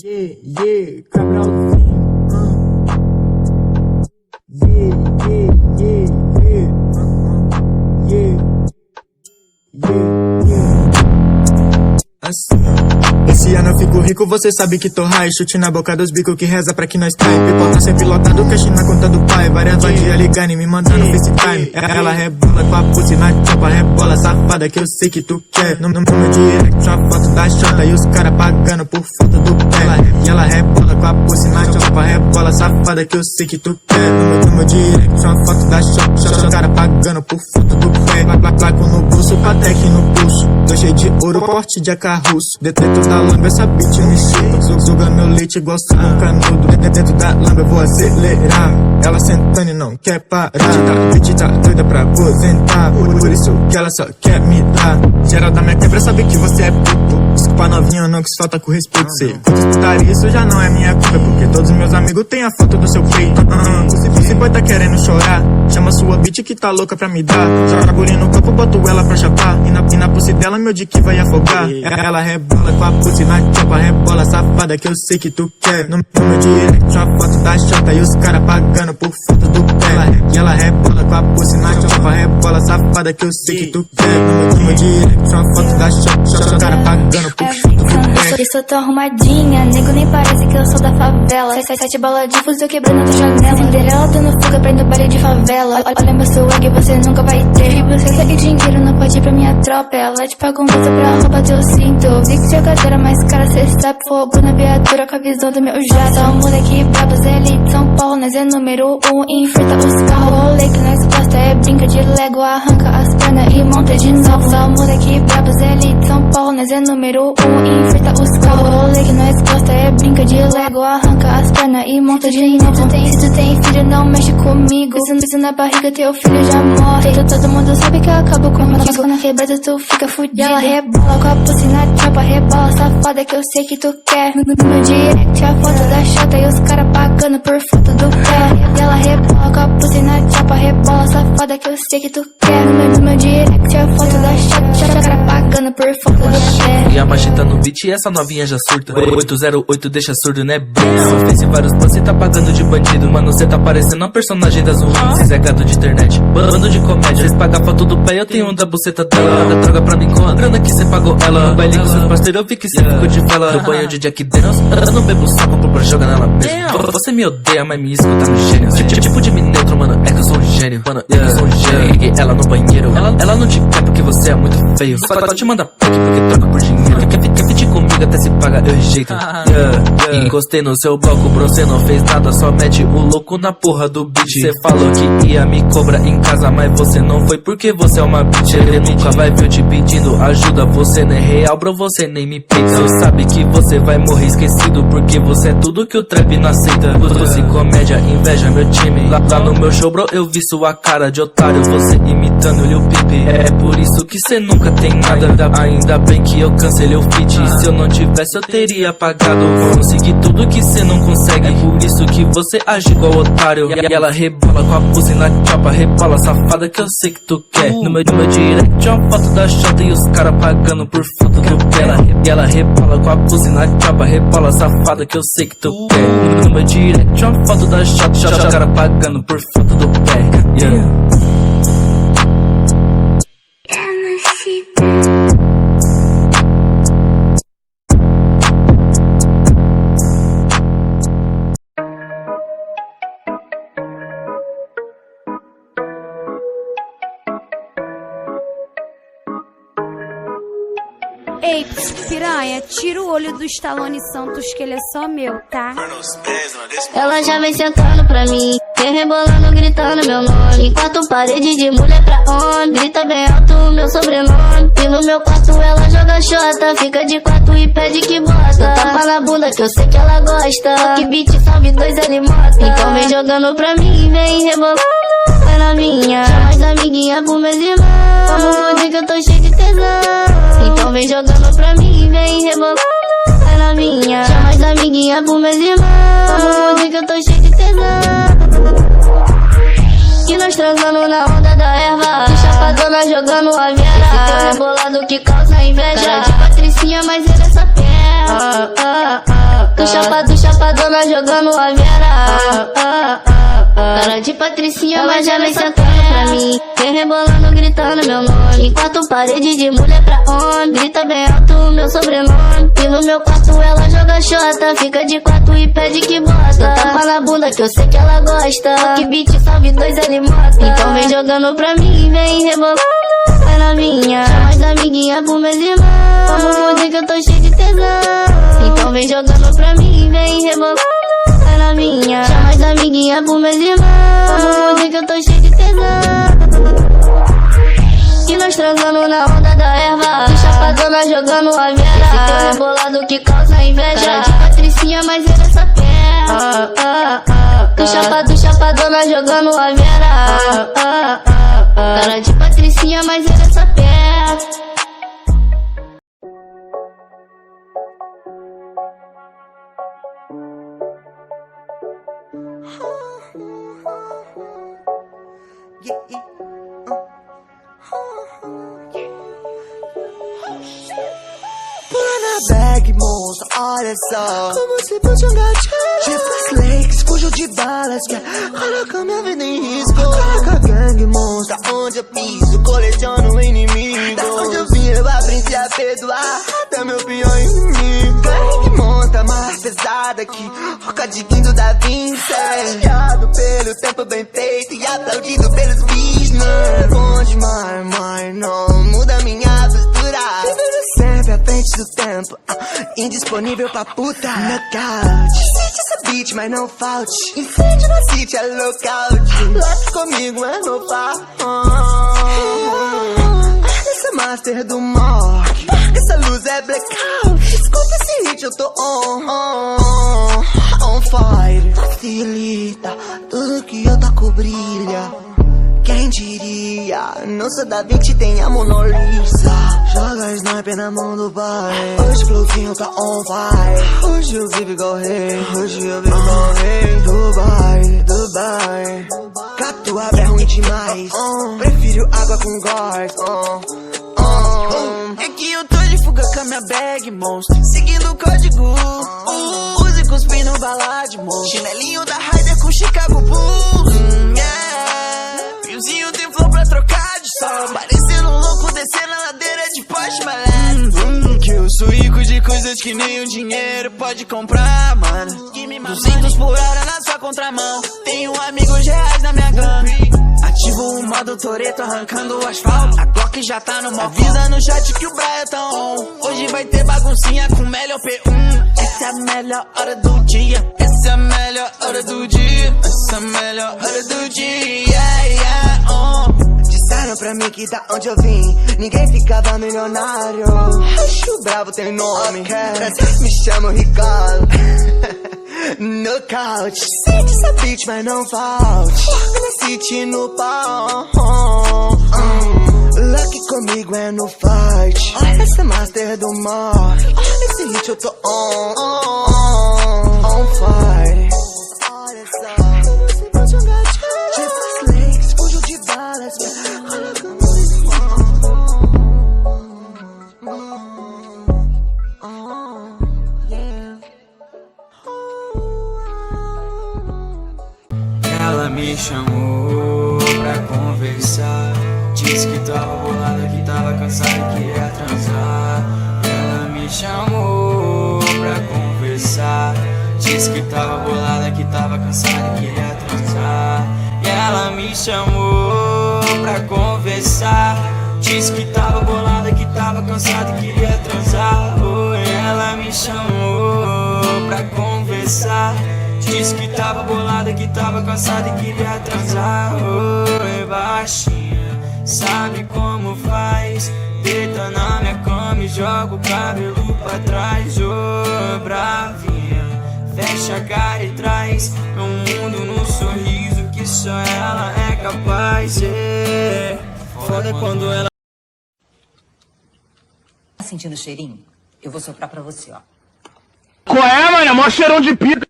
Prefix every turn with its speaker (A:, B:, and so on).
A: Yeah, Cabralzinho. Assim, esse ano eu fico rico, você sabe que tô high. Chute na boca dos bicos que reza pra que nós cai. Pipoca sempre lotado, cash na conta do pai. Várias vadia ligando e me mandando FaceTime. Ela rebola com a pussy na tropa, rebola safada que eu sei que tu quer. No meu direct uma foto da chota e os cara pagando por foto do pé. E ela rebola com a pussy na tropa, rebola safada que eu sei que tu quer. No meu direct uma foto da chota, os cara pagando por foto do pé. Placo no bolso, Patek no pulso. Tô cheio de ouro, porte de acarruço. Dentro da lamba essa bitch me chupa. Zuga meu leite, gosto do canudo. Dentro da lamba eu vou acelerar. Ela sentando e não quer parar. Bitch tá doida pra aposentar. Por isso que ela só quer me dar. Geral da minha quebra sabe que você é puto. Desculpa novinha, não que falta com respeito. Sei que isso já não é minha culpa, porque todos meus amigos têm a foto do seu peito. Esse boy tá querendo chorar. Chama sua bitch que tá louca pra me dar. Joga agulha no copo, boto ela pra chapar. E na pussy dela meu dick vai afogar. Ela rebola com a pussy na tropa, rebola safada que eu sei que tu quer. No meu direct uma foto da chota e os cara pagando por foto do pé. E ela rebola com a pussy na tropa, rebola safada que eu sei que tu quer. No meu direct uma foto da chota, os cara pagando por foto do pé.
B: Eu sou tão arrumadinha, nego nem parece que eu sou da favela. Sete bolas de fuzil quebrando a tua janela. Cinderela dando fuga pra ir no baile de favela. Olha meu swag, você nunca vai ter. E você e dinheiro não pode ir pra minha tropa. Ela te paga um voto pra roubar teu cinto. Vi que jogadora mais cara, cê sabe. Fogo na viatura com a visão do meu jato. Só moleque brabo, Zé Elite, São Paulo. Nós é número 1, enfrenta os carros. Rolê que nós gosta é brinca de Lego. Arranca as pernas e monta de novo. Só moleque brabo, Zé Elite, São Paulo. Nós é número 1, enfrenta os carros. Rolê que nós gosta é brinca de Lego. Arranca as pernas e monta de novo. Se tu tem filho, não mexe comigo. Piso na barriga, teu filho já morre. Todo mundo sabe que eu acabo comigo. Mas quando na quebrada tu fica fudido. Ela rebola com a pussy na tropa, rebola safada que eu sei que tu quer. No meu direct a foto da chata e os cara pagando por foto do pé. E ela rebola com a pussy na tropa, rebola safada que eu sei que tu quer. No meu direct a foto da chata, os cara pagando por foto do pé.
C: E a magenta no beat e essa novinha já surta. 808 deixa surdo, né, bro? Fez vários planos e tá pagando de bandido. Mano, cê tá parecendo uma personagem da Zumbi. Cês é gado de internet, bando de comédia. Cês pagam foto do pé, eu tenho um da buceta dela. Manda droga pra mim com a grana que cê pagou ela. No baile com seus parceiros, eu vi que cê ficou de vela. No banho de Jack Daniels, eu não bebo só, compro pra jogar nela mesmo. Você me odeia, mas me escuta no gênio. Tipo de mim neutro, mano, é que eu sou um gênio. Mano, eu sou um gênio. Peguei ela no banheiro, ela não te quer porque você é muito feio. Só te manda pack porque troca por dinheiro. Quer fit comigo até se paga, eu rejeito. Encostei no seu bloco, bro, cê não fez nada, só mete o louco na porra do beat. Cê falou que ia me cobrar em casa, mas você não foi porque você é uma bitch. Ele nunca vai ver eu te pedindo ajuda, você não é real, bro, você nem me peita. Cê sabe que você vai morrer esquecido, porque você é tudo que o trap não aceita. Você comédia, inveja meu time. Lá no meu show, bro, eu vi sua cara de otário, você imitando Lil Peep. É por isso que cê nunca tem nada. Ainda bem que eu cancelei o feat. Se eu não tivesse eu teria apagado. Consegui tudo que cê não consegue, é por isso que você age igual otário. E ela rebola com a pussy na tropa, rebola safada que eu sei que tu quer. No meu direct uma foto da chota e os cara pagando por foto do pé. E ela rebola com a pussy na tropa, rebola safada que eu sei que tu quer. No meu direct uma foto da chota, os cara pagando por foto do pé. Yeah.
D: Ei, piranha, tira o olho do Stallone Santos que ele é só meu, tá?
E: Ela já vem sentando pra mim, vem rebolando, gritando meu nome. Enquanto parede de mulher pra homem, grita bem alto o meu sobrenome. E no meu quarto ela joga xota, fica de quatro e pede que bota. Tapa na bunda que eu sei que ela gosta, que beat salve dois ele mostra. Então vem jogando pra mim, vem rebolando, vai na minha. Chama as amiguinhas pro meus irmãos, vamos fugir que eu tô cheio de tesão. Então vem jogando pra mim, vem rebolando, vai na minha. Chama as amiguinhas pro meus irmãos, vamos fugir que eu tô cheio de tesão. E nós transando na onda da erva, e chapadona jogando a Vera. Esse teu rebolado que causa inveja, cara de patricinha, mas ele é só terra. Tu Chapadona jogando a Vera. Cara de patricinha, mas já vem sentando pra mim. Vem rebolando, gritando meu nome. Em quatro paredes de mulher pra homem. Grita bem alto o meu sobrenome. E no meu quarto ela joga xota. Fica de quatro e pede que bota. Dá tapa na bunda que eu sei que ela gosta. Que beat salve dois, ele mostra. Então vem jogando pra mim, vem rebolando. Vai na minha, chama as amiguinhas pro meus irmãos. Vamos fugir que eu tô cheio de tesão. Então vem jogando pra mim, vem rebolando. Vai na minha, chama as amiguinhas pro meus irmãos. Vamos fugir que eu tô cheio de tesão. E nós transando na onda da erva. Chapadona jogando a Vera. Esse teu rebolado que causa inveja. Cara de patricinha, mas ele é sapé. Chapadona jogando a Vera. Cara de patricinha, mas ele é sapé.
F: Pula na bag, monstro, olha só como se fosse um gatinho. Tipo Lakes, fujo de balas, coloca minha vida em risco. Coloca gangue, monstro, onde eu piso, coleciono inimigo. Da onde eu vim, eu aprendi a perdoar até meu pior inimigo. Gangue, monstro, mais pesada que roca de Guindo da Vinci. Chateado pelo tempo bem feito e aplaudido pelos business. Bom demais, mas não muda minha postura. Vivendo sempre à frente do tempo, indisponível pra puta. Knockout, sente essa beat, mas não falte. Incêndio na city é lookout. Love comigo é no par. Essa master do morgue, essa luz é blackout. Escuta esse hit, eu tô on fire. Facilita, tudo que eu toco brilha. Quem diria, não sou da Vinci, tem a Mona Lisa. Joga sniper na mão do pai. Hoje o flowzinho tá on fire. Hoje eu vivo igual rei. Hoje eu vivo igual rei. Dubai. Catuaba é ruim demais. Prefiro água com gás. É que eu tô de fuga com a minha bag, monstro. Seguindo o código. Use cuspindo balade, monstro. Chinelinho da Ryder com Chicago Bulls. Fiozinho tem flow pra trocar de som. Parecendo um louco descendo a ladeira de Porsche, malandro. Que eu sou rico de coisas que nem o dinheiro pode comprar, mano. 200 por hora na sua contramão. Tenho amigos reais na minha gangue. Ativo o modo Toretto arrancando o asfalto. A Glock já tá no mó. Avisa no chat que o Brian tá on. Hoje vai ter baguncinha com melhor P1. Essa é a melhor hora do dia. Essa é a melhor hora do dia. Essa é a melhor hora do dia. Disseram pra mim que da onde eu vim ninguém ficava milionário. Acho bravo tem nome, me chamo Ricardo. Knockout, sente essa beat, mas não falte. Na city no pau. Lucky comigo é no fight. Essa é master do mar. Esse hit eu tô on fire. Olha só como se fosse um gatinho. Tipo Lakes, fujo de balas.
G: Ela me chamou pra conversar. Disse que tava bolada, que tava cansada e queria transar. Ela me chamou pra conversar. Disse que tava bolada, que tava cansada e queria transar. E ela me chamou pra conversar. Disse que tava bolada, que tava cansada e queria transar. Oh, ela me chamou pra conversar. Disse que tava bolada, que tava cansada e queria transar. Oi, baixinha, sabe como faz? Deita na minha cama e joga o cabelo pra trás. Ô, bravinha, fecha a cara e traz meu mundo no sorriso que só ela é capaz. Foda quando ela...
H: Tá sentindo o cheirinho? Eu vou soprar pra você, ó.
I: Qual é, mano? É mó cheirão de pica.